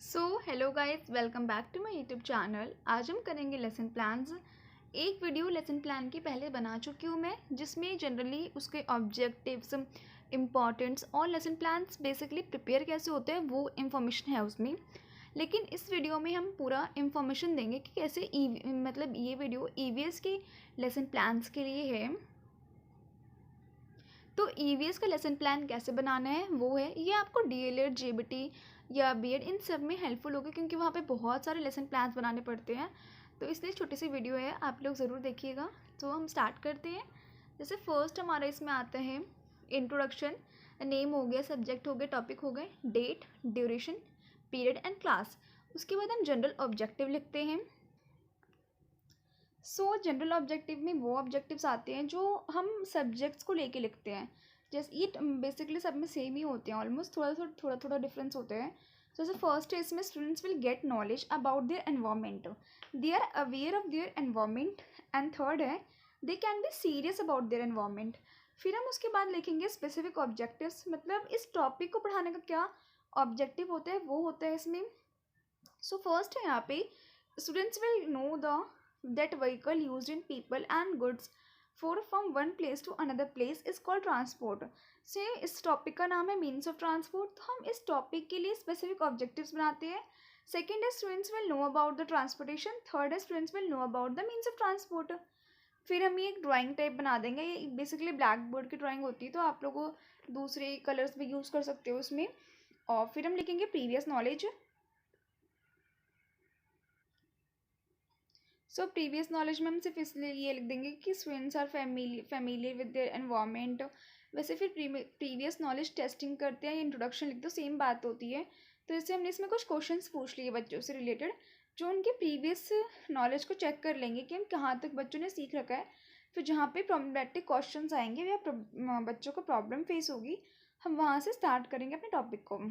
So hello guys, welcome back to my YouTube channel. आज हम करेंगे लेसन प्लान्स। एक वीडियो लेसन प्लान की पहले बना चुकी हूँ मैं, जिसमें जनरली उसके ऑब्जेक्टिव्स, इम्पॉर्टेंट्स और लेसन प्लान्स बेसिकली प्रिपेयर कैसे होते हैं वो इन्फॉर्मेशन है उसमें। लेकिन इस वीडियो में हम पूरा इन्फॉर्मेशन देंगे कि कैसे मतलब ये वीडियो ईवीएस के लेसन प्लान्स के लिए है। तो ईवीएस का लेसन प्लान कैसे बनाना है वो है, ये आपको डीएलएड, जेबीटी या बीएड इन सब में हेल्पफुल होगा, क्योंकि वहाँ पे बहुत सारे लेसन प्लान्स बनाने पड़ते हैं। तो इसलिए छोटी सी वीडियो है, आप लोग ज़रूर देखिएगा। तो हम स्टार्ट करते हैं। जैसे फर्स्ट हमारा इसमें आता है इंट्रोडक्शन, नेम हो गया, सब्जेक्ट हो गए, टॉपिक हो गए, date, duration, period and class. उसके बाद हम जनरल ऑब्जेक्टिव लिखते हैं। जनरल ऑब्जेक्टिव में वो ऑब्जेक्टिव्स आते हैं जो हम सब्जेक्ट्स को लेके लिखते हैं। जैसे ये बेसिकली सब में सेम ही होते हैं, ऑलमोस्ट थोड़ा थोड़ा डिफरेंस होते हैं। जैसे फर्स्ट है, इसमें students will get knowledge about their environment, they are aware of their environment. And third है, they can be serious about their environment. फिर हम उसके बाद लिखेंगे स्पेसिफिक ऑब्जेक्टिव्स, मतलब इस टॉपिक को पढ़ाने का क्या ऑब्जेक्टिव होता है वो होता है इसमें। फर्स्ट है यहाँ पे, students will know that vehicle used in people and goods for from one place to another place is called transport। से इस टॉपिक का नाम है मीन्स ऑफ ट्रांसपोर्ट। तो हम इस टॉपिक के लिए स्पेसिफिक ऑब्जेक्टिव्स बनाते हैं। सेकेंड है, students will know about the transportation. Third है, students will know about the means of transport. फिर हम ये एक ड्राइंग टाइप बना देंगे। ये बेसिकली ब्लैक बोर्ड की ड्राइंग होती है, तो आप लोगों दूसरे कलर्स भी यूज़ कर सकते हो उसमें। और फिर हम लिखेंगे प्रीवियस नॉलेज। प्रीवियस नॉलेज में हम सिर्फ इसलिए ये लिख देंगे कि students are familiar with their environment. वैसे फिर प्रीवियस नॉलेज टेस्टिंग करते हैं, इंट्रोडक्शन लिख दो, सेम बात होती है। तो इससे हमने इसमें कुछ क्वेश्चंस पूछ लिए बच्चों से रिलेटेड, जो उनके प्रीवियस नॉलेज को चेक कर लेंगे कि हम कहाँ तक बच्चों ने सीख रखा है। फिर जहाँ पे प्रॉब्लमेटिक क्वेश्चंस आएंगे या बच्चों को प्रॉब्लम फेस होगी, हम वहाँ से स्टार्ट करेंगे अपने टॉपिक को।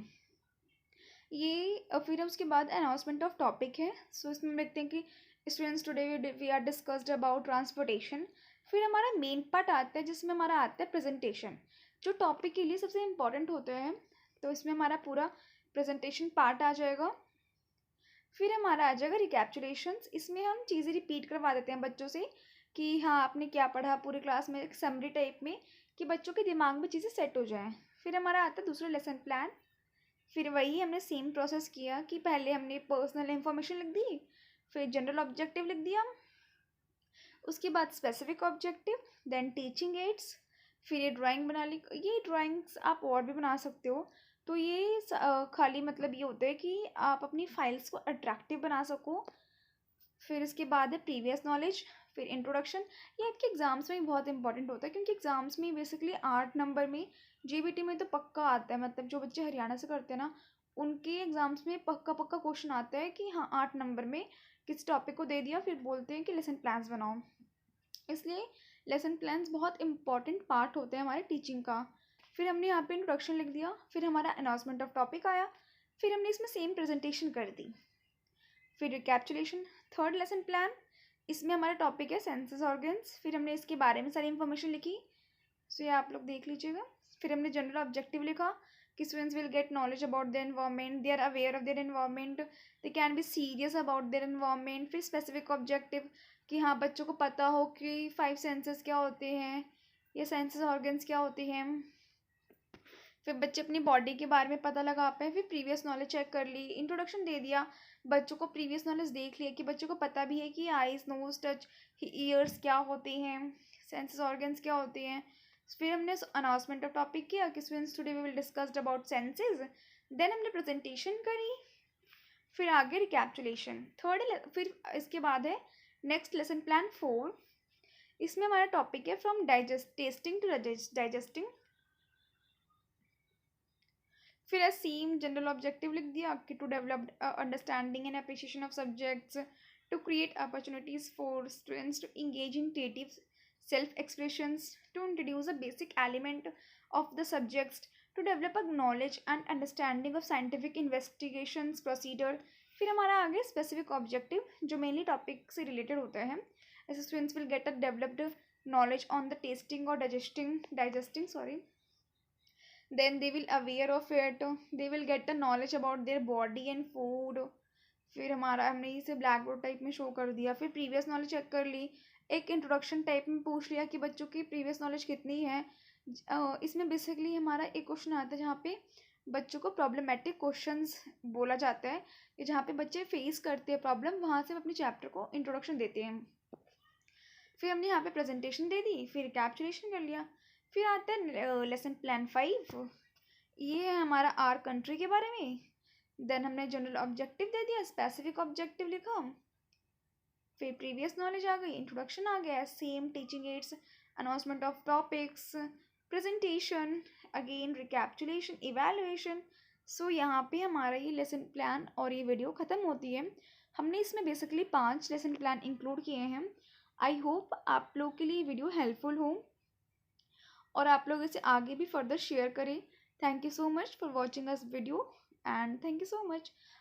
ये फिर उसके बाद अनाउंसमेंट ऑफ टॉपिक है। इसमें हम लिखते हैं कि students today we are discussed about transportation. फिर हमारा मेन पार्ट आता है, जिसमें हमारा आता है प्रेजेंटेशन, जो टॉपिक के लिए सबसे इम्पॉर्टेंट होता है। तो इसमें हमारा पूरा प्रेजेंटेशन पार्ट आ जाएगा। फिर हमारा आ जाएगा रिकैप्चुलेशंस। इसमें हम चीज़ें रिपीट करवा देते हैं बच्चों से कि हाँ आपने क्या पढ़ा पूरी क्लास में, एक समरी टाइप में, कि बच्चों के दिमाग में चीज़ें सेट हो जाएँ। फिर हमारा आता है दूसरा लेसन प्लान। फिर वही हमने सेम प्रोसेस किया कि पहले हमने पर्सनल इन्फॉर्मेशन लिख दी, फिर जनरल ऑब्जेक्टिव लिख दिया, उसके बाद specific objective, then teaching aids, फिर ये ड्राइंग बना ली। ये ड्राइंग्स आप और भी बना सकते हो। तो ये खाली मतलब ये होता है कि आप अपनी फाइल्स को अट्रैक्टिव बना सको। फिर इसके बाद है प्रीवियस नॉलेज, फिर इंट्रोडक्शन। ये आपके एग्ज़ाम्स में बहुत इंपॉर्टेंट होता है, क्योंकि एग्ज़ाम्स में बेसिकली 8 नंबर में, जीबीटी में तो पक्का आता है, मतलब जो बच्चे हरियाणा से करते हैं ना, उनके एग्ज़ाम्स में पक्का क्वेश्चन आता है कि हाँ 8 नंबर में किस टॉपिक को दे दिया, फिर बोलते हैं कि लेसन प्लान्स बनाओ। इसलिए लेसन प्लान्स बहुत इंपॉर्टेंट पार्ट होते हैं हमारे टीचिंग का। फिर हमने यहाँ पे इंट्रोडक्शन लिख दिया, फिर हमारा अनाउंसमेंट ऑफ टॉपिक आया, फिर हमने इसमें सेम प्रेजेंटेशन कर दी। फिर रिकैप्चुलेशन, थर्ड लेसन प्लान। इसमें हमारा टॉपिक है सेंसस ऑर्गन्स। फिर हमने इसके बारे में सारी इन्फॉर्मेशन लिखी, ये आप लोग देख लीजिएगा। फिर हमने जनरल ऑब्जेक्टिव लिखा कि students will get knowledge about their environment, they are aware of their environment, they can be serious about their environment. फिर स्पेसिफिक ऑब्जेक्टिव कि हाँ बच्चों को पता हो कि 5 सेंसेस क्या होते हैं, ये सेंसस ऑर्गन्स क्या होते हैं। फिर बच्चे अपनी बॉडी के बारे में पता लगा पाए। फिर प्रीवियस नॉलेज चेक कर ली, इंट्रोडक्शन दे दिया, बच्चों को प्रीवियस नॉलेज देख लिया कि बच्चों को पता भी है कि आइज, नोज, टच, ईयर्स क्या होते हैं, सेंसेस ऑर्गन्स क्या होते हैं। फिर हमने अनाउंसमेंट ऑफ टॉपिक किया कि students today we will discussed about senses. Then हमने प्रेजेंटेशन करी, फिर आगे रिकैप्चुलेशन थर्ड। फिर इसके बाद है नेक्स्ट लेसन प्लान 4। इसमें हमारा टॉपिक है फ्रॉम टेस्टिंग टू डाइजेस्टिंग। फिर सेम जनरल ऑब्जेक्टिव लिख दिया कि to develop understanding and appreciation of subjects, to create opportunities for students to engage in creative self expressions, to introduce a basic element of the subjects, to develop a knowledge and understanding of scientific investigations procedure। फिर हमारा आगे specific objective जो mainly topic से related होता है। ऐसे students will get a developed knowledge on the testing और digesting then they will aware of it, they will get the knowledge about their body and food. फिर हमारा हमने इसे ब्लैक बोर्ड टाइप में शो कर दिया, फिर प्रीवियस नॉलेज चेक कर ली, एक इंट्रोडक्शन टाइप में पूछ लिया कि बच्चों की प्रीवियस नॉलेज कितनी है। इसमें बेसिकली हमारा एक क्वेश्चन आता है जहाँ पे बच्चों को प्रॉब्लमेटिक क्वेश्चंस बोला जाता है कि जहाँ पे बच्चे फेस करते हैं प्रॉब्लम, वहाँ से अपने चैप्टर को इंट्रोडक्शन देते हैं। फिर हमने यहाँ पे प्रेजेंटेशन दे दी, फिर कैप्चुलेशन कर लिया। फिर आता है लेसन प्लान 5, ये है हमारा आर कंट्री के बारे में। देन हमने जनरल ऑब्जेक्टिव दे दिया, स्पेसिफिक ऑब्जेक्टिव लिखा, फिर प्रीवियस नॉलेज आ गई, इंट्रोडक्शन आ गया, same teaching aids, announcement of topics, presentation, again recapitulation, evaluation. So यहाँ पे हमारा ये लेसन प्लान और ये वीडियो ख़त्म होती है। हमने इसमें बेसिकली 5 लेसन प्लान इंक्लूड किए हैं। आई होप आप लोग के लिए वीडियो हेल्पफुल हो और आप लोग इसे आगे भी फर्दर शेयर करें। Thank you so much for watching this video and thank you so much.